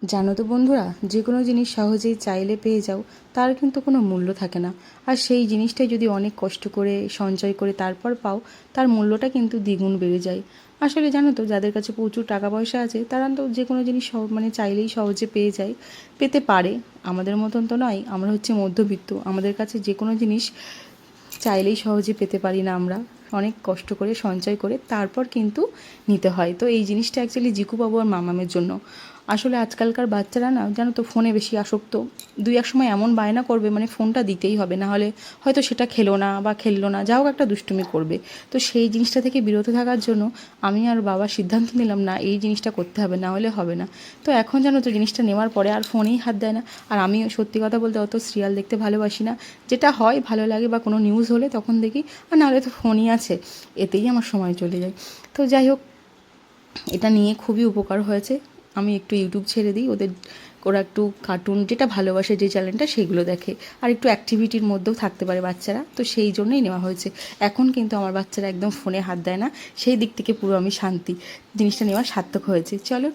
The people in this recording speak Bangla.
জানো তো বন্ধুরা, যে কোনো জিনিস সহজেই চাইলে পেয়ে যাও, তার কিন্তু কোনো মূল্য থাকে না। আর সেই জিনিসটাই যদি অনেক কষ্ট করে সঞ্চয় করে তারপর পাও, তার মূল্যটা কিন্তু দ্বিগুণ বেড়ে যায়। আসলে জানো তো, যাদের কাছে প্রচুর টাকা পয়সা আছে তারা তো যে কোনো জিনিস মানে চাইলেই সহজে পেয়ে যায়, পেতে পারে। আমাদের মতন তো নয়, আমরা হচ্ছে মধ্যবিত্ত, আমাদের কাছে যে কোনো জিনিস চাইলেই সহজে পেতে পারি না। আমরা অনেক কষ্ট করে সঞ্চয় করে তারপর কিন্তু নিতে হয়। তো এই জিনিসটা অ্যাকচুয়ালি জিকু বাবু আর মামামের জন্য। আসলে আজকালকার বাচ্চারা না, জানো তো, ফোনে বেশি আসক্ত। দুই এক সময় এমন বায়না করবে, মানে ফোনটা দিতেই হবে, না হলে হয়তো সেটা খেলো না বা খেললো না, যা হোক একটা দুষ্টুমি করবে। তো সেই জিনিসটা থেকে বিরত থাকার জন্য আমি আর বাবা সিদ্ধান্ত নিলাম, না এই জিনিসটা করতে হবে, না হলে হবে না। তো এখন জানো তো, জিনিসটা নেওয়ার পরে আর ফোনেই হাত দেয় না। আর আমি সত্যি কথা বলতে অত সিরিয়াল দেখতে ভালোবাসি না। যেটা হয় ভালো লাগে বা কোনো নিউজ হলে তখন দেখি, আর নাহলে তো ফোনই আছে, এতেই আমার সময় চলে যায়। তো যাই হোক, এটা নিয়ে খুবই উপকার হয়েছে। আমি একটু ইউটিউব ছেড়ে দিই ওদের, ওরা একটু কার্টুন যেটা ভালোবাসে, যে চ্যানেলটা, সেইগুলো দেখে। আর একটু অ্যাক্টিভিটির মধ্যেও থাকতে পারে বাচ্চারা, তো সেই জন্যই নেওয়া হয়েছে। এখন কিন্তু আমার বাচ্চারা একদম ফোনে হাত দেয় না, সেই দিক থেকে পুরো আমি শান্তি। জিনিসটা নেওয়া সার্থক হয়েছে। চলো,